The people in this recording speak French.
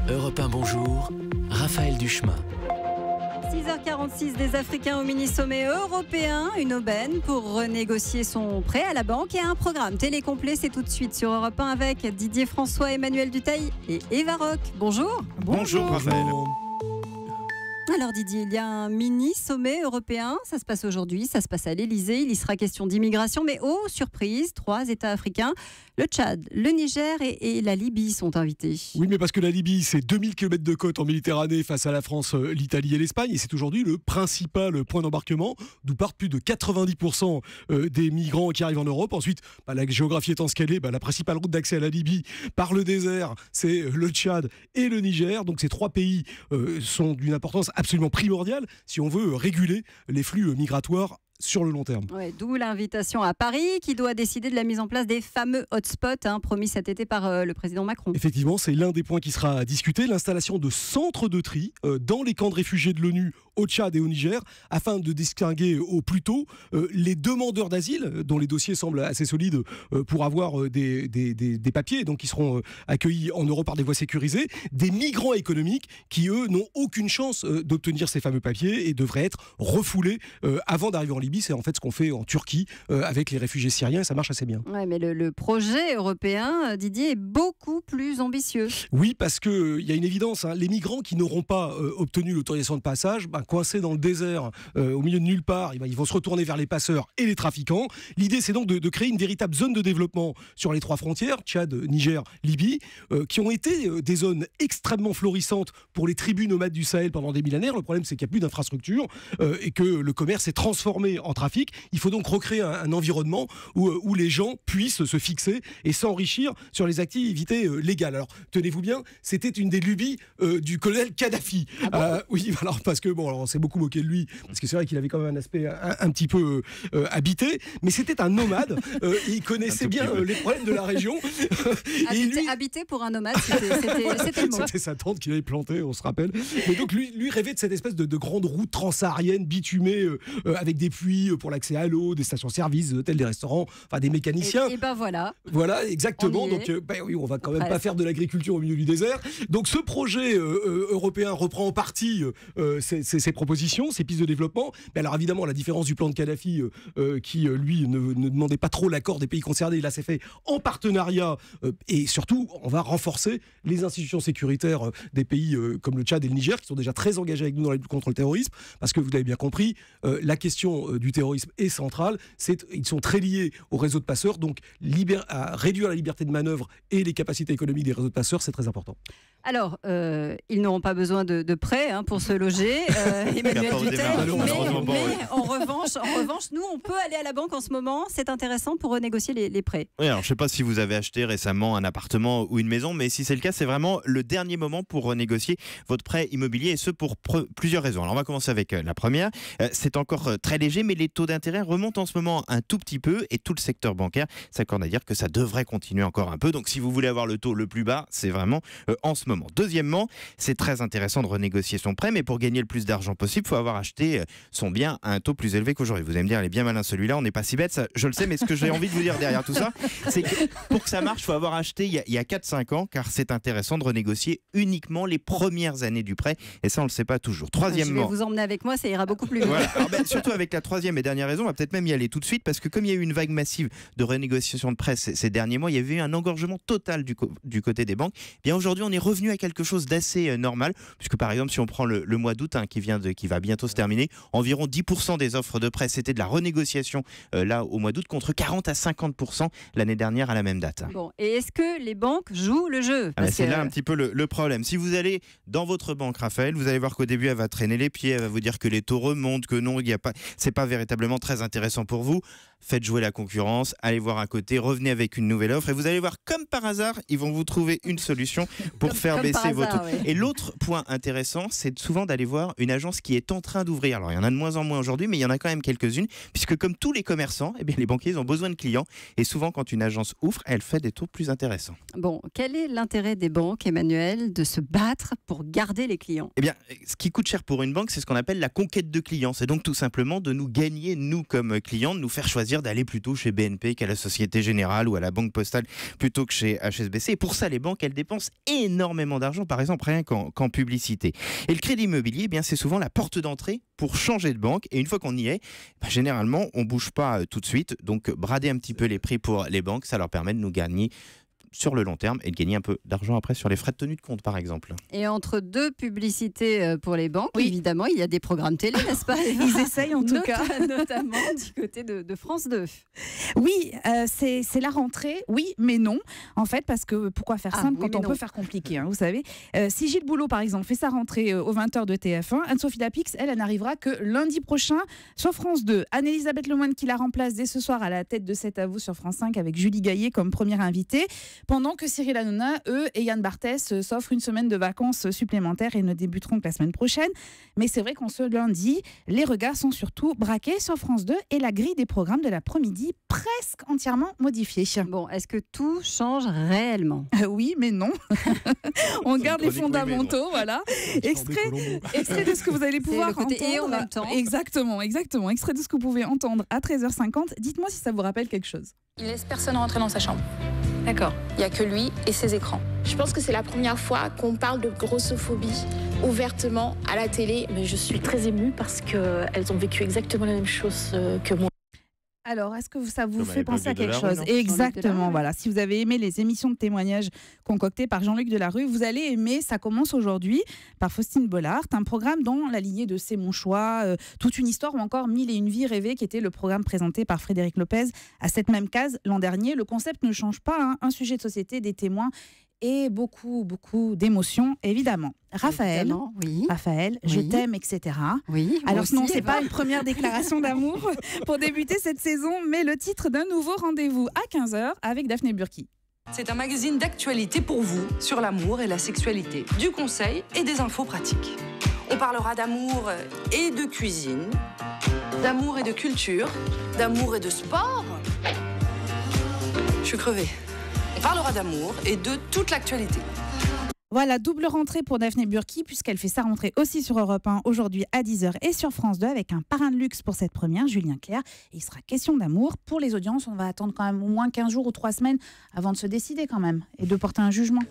Europe 1, bonjour, Raphaël Duchemin. 6h46, des Africains au mini-sommet européen, une aubaine pour renégocier son prêt à la banque et un programme télé complet. C'est tout de suite sur Europe 1 avec Didier François, Emmanuel Dutheil et Eva Rock. Bonjour. Bonjour Raphaël. Alors Didier, il y a un mini-sommet européen, ça se passe aujourd'hui, ça se passe à l'Elysée, il y sera question d'immigration, mais oh, surprise, 3 États africains, le Tchad, le Niger et la Libye sont invités. Oui, mais parce que la Libye, c'est 2000 km de côte en Méditerranée face à la France, l'Italie et l'Espagne, et c'est aujourd'hui le principal point d'embarquement, d'où partent plus de 90% des migrants qui arrivent en Europe. Ensuite, la géographie étant ce qu'elle est, la principale route d'accès à la Libye par le désert, c'est le Tchad et le Niger. Donc ces 3 pays sont d'une importance absolument primordiale si on veut réguler les flux migratoires sur le long terme. Ouais, d'où l'invitation à Paris qui doit décider de la mise en place des fameux hotspots promis cet été par le président Macron. Effectivement, c'est l'un des points qui sera discuté, l'installation de centres de tri dans les camps de réfugiés de l'ONU au Tchad et au Niger, afin de distinguer au plus tôt les demandeurs d'asile, dont les dossiers semblent assez solides pour avoir des papiers, donc qui seront accueillis en Europe par des voies sécurisées, des migrants économiques qui, eux, n'ont aucune chance d'obtenir ces fameux papiers et devraient être refoulés avant d'arriver en Libye. C'est en fait ce qu'on fait en Turquie avec les réfugiés syriens, et ça marche assez bien. Ouais, mais le projet européen, Didier, est beaucoup plus ambitieux. Oui, parce qu'il y a une évidence, les migrants qui n'auront pas obtenu l'autorisation de passage, coincés dans le désert, au milieu de nulle part, ils vont se retourner vers les passeurs et les trafiquants. L'idée, c'est donc de créer une véritable zone de développement sur les 3 frontières, Tchad, Niger, Libye, qui ont été des zones extrêmement florissantes pour les tribus nomades du Sahel pendant des millénaires. Le problème, c'est qu'il n'y a plus d'infrastructures et que le commerce est transformé en trafic. Il faut donc recréer un environnement où les gens puissent se fixer et s'enrichir sur les activités légales. Alors, tenez-vous bien, c'était une des lubies du colonel Kadhafi. Ah bon oui, alors parce que on s'est beaucoup moqué de lui, parce que c'est vrai qu'il avait quand même un aspect un petit peu habité, mais c'était un nomade. Il connaissait bien les problèmes de la région. Habité pour un nomade, c'était le mot. C'était sa tente qu'il avait plantée, on se rappelle. Mais donc lui rêvait de cette espèce de grande route transsaharienne bitumée avec des puits pour l'accès à l'eau, des stations-service, des hôtels, des restaurants, des mécaniciens. Et voilà. Voilà, exactement. Donc oui, on va quand même pas faire de l'agriculture au milieu du désert. Donc ce projet européen reprend en partie ces propositions, ces pistes de développement. Mais alors évidemment, à la différence du plan de Kadhafi, qui lui ne demandait pas trop l'accord des pays concernés, là c'est fait en partenariat et surtout on va renforcer les institutions sécuritaires des pays comme le Tchad et le Niger, qui sont déjà très engagés avec nous dans la lutte contre le terrorisme, parce que vous l'avez bien compris, la question du terrorisme est centrale. Ils sont très liés au réseau de passeurs, donc à réduire la liberté de manœuvre et les capacités économiques des réseaux de passeurs, c'est très important. Alors, ils n'auront pas besoin de prêts pour se loger, Emmanuel Dutheil, mais en revanche, nous, on peut aller à la banque en ce moment, c'est intéressant pour renégocier les prêts. Oui, alors je ne sais pas si vous avez acheté récemment un appartement ou une maison, mais si c'est le cas, c'est vraiment le dernier moment pour renégocier votre prêt immobilier, et ce pour plusieurs raisons. Alors on va commencer avec la première, c'est encore très léger, mais les taux d'intérêt remontent en ce moment un tout petit peu, et tout le secteur bancaire s'accorde à dire que ça devrait continuer encore un peu. Donc si vous voulez avoir le taux le plus bas, c'est vraiment en ce moment. Deuxièmement, c'est très intéressant de renégocier son prêt, mais pour gagner le plus d'argent possible, il faut avoir acheté son bien à un taux plus élevé qu'aujourd'hui. Vous allez me dire, il est bien malin celui-là, on n'est pas si bête, ça, je le sais, mais ce que j'ai envie de vous dire derrière tout ça, c'est que pour que ça marche, il faut avoir acheté il y a 4-5 ans, car c'est intéressant de renégocier uniquement les premières années du prêt, et ça on ne le sait pas toujours. Troisièmement, je vais vous emmener avec moi, ça ira beaucoup plus vite. Voilà. Alors, surtout avec la troisième et dernière raison, on va peut-être même y aller tout de suite, parce que comme il y a eu une vague massive de renégociation de prêt ces derniers mois, il y avait eu un engorgement total du côté des banques. Bien aujourd'hui, on est revenu à quelque chose d'assez normal, puisque par exemple, si on prend le mois d'août qui va bientôt se terminer, environ 10% des offres de prêt, c'était de la renégociation là au mois d'août, contre 40 à 50% l'année dernière à la même date. Bon, et est-ce que les banques jouent le jeu ? C'est là un petit peu le problème. Si vous allez dans votre banque, Raphaël, vous allez voir qu'au début, elle va traîner les pieds, elle va vous dire que les taux remontent, que non, c'est pas véritablement très intéressant pour vous. Faites jouer la concurrence, allez voir à côté, revenez avec une nouvelle offre, et vous allez voir, comme par hasard, ils vont vous trouver une solution pour faire baisser vos taux. Et l'autre point intéressant, c'est souvent d'aller voir une agence qui est en train d'ouvrir. Alors il y en a de moins en moins aujourd'hui, mais il y en a quand même quelques-unes, puisque comme tous les commerçants, les banquiers ont besoin de clients, et souvent quand une agence ouvre, elle fait des taux plus intéressants. Bon, quel est l'intérêt des banques, Emmanuel, de se battre pour garder les clients ? Eh bien, ce qui coûte cher pour une banque, c'est ce qu'on appelle la conquête de clients. C'est donc tout simplement de nous gagner, nous comme clients, de nous faire choisir dire d'aller plutôt chez BNP qu'à la Société Générale ou à la Banque Postale plutôt que chez HSBC. Et pour ça, les banques, elles dépensent énormément d'argent, par exemple, rien qu'en publicité. Et le crédit immobilier, eh bien, c'est souvent la porte d'entrée pour changer de banque. Et une fois qu'on y est, généralement, on ne bouge pas tout de suite. Donc, brader un petit peu les prix pour les banques, ça leur permet de nous gagner sur le long terme et de gagner un peu d'argent après sur les frais de tenue de compte, par exemple. Et entre deux publicités pour les banques, évidemment, il y a des programmes télé, n'est-ce pas? Ils essayent en tout cas. Notamment du côté de France 2. Oui, c'est la rentrée, oui, mais non. En fait, parce que pourquoi faire simple quand on peut faire compliqué, vous savez. Si Gilles Boulot, par exemple, fait sa rentrée aux 20h de TF1, Anne-Sophie Lapix, elle n'arrivera que lundi prochain sur France 2. Anne-Elisabeth Lemoine qui la remplace dès ce soir à la tête de C'est à vous sur France 5 avec Julie Gaillet comme première invitée. Pendant que Cyril Hanouna, eux et Yann Barthès s'offrent une semaine de vacances supplémentaires et ne débuteront que la semaine prochaine. Mais c'est vrai qu'en ce lundi, les regards sont surtout braqués sur France 2 et la grille des programmes de l'après-midi presque entièrement modifiée. Bon, est-ce que tout change réellement? Oui, mais non. On garde les fondamentaux, voilà. Extrait de ce que vous allez pouvoir entendre. Et en même temps. Exactement. Extrait de ce que vous pouvez entendre à 13h50. Dites-moi si ça vous rappelle quelque chose. Il laisse personne rentrer dans sa chambre. D'accord. Il n'y a que lui et ses écrans. Je pense que c'est la première fois qu'on parle de grossophobie ouvertement à la télé. Mais je suis très émue parce qu'elles ont vécu exactement la même chose que moi. Alors, est-ce que ça vous Comme fait penser à quelque chose? non? Exactement, voilà. Si vous avez aimé les émissions de témoignages concoctées par Jean-Luc Delarue, vous allez aimer Ça commence aujourd'hui par Faustine Bollard, un programme dans la lignée de C'est mon choix, toute une histoire ou encore 1001 vies rêvées qui était le programme présenté par Frédéric Lopez à cette même case l'an dernier. Le concept ne change pas, un sujet de société, des témoins et beaucoup d'émotions, évidemment. Raphaël, je t'aime, etc. Oui. Alors non, c'est pas une première déclaration d'amour pour débuter cette saison, mais le titre d'un nouveau rendez-vous à 15h avec Daphné Burki. C'est un magazine d'actualité pour vous sur l'amour et la sexualité, du conseil et des infos pratiques. On parlera d'amour et de cuisine, d'amour et de culture, d'amour et de sport. Je suis crevée. On parlera d'amour et de toute l'actualité. Voilà, double rentrée pour Daphné Burki, puisqu'elle fait sa rentrée aussi sur Europe 1 aujourd'hui à 10h et sur France 2 avec un parrain de luxe pour cette première, Julien Clerc. Et il sera question d'amour. Pour les audiences, on va attendre quand même au moins 15 jours ou 3 semaines avant de se décider quand même et de porter un jugement.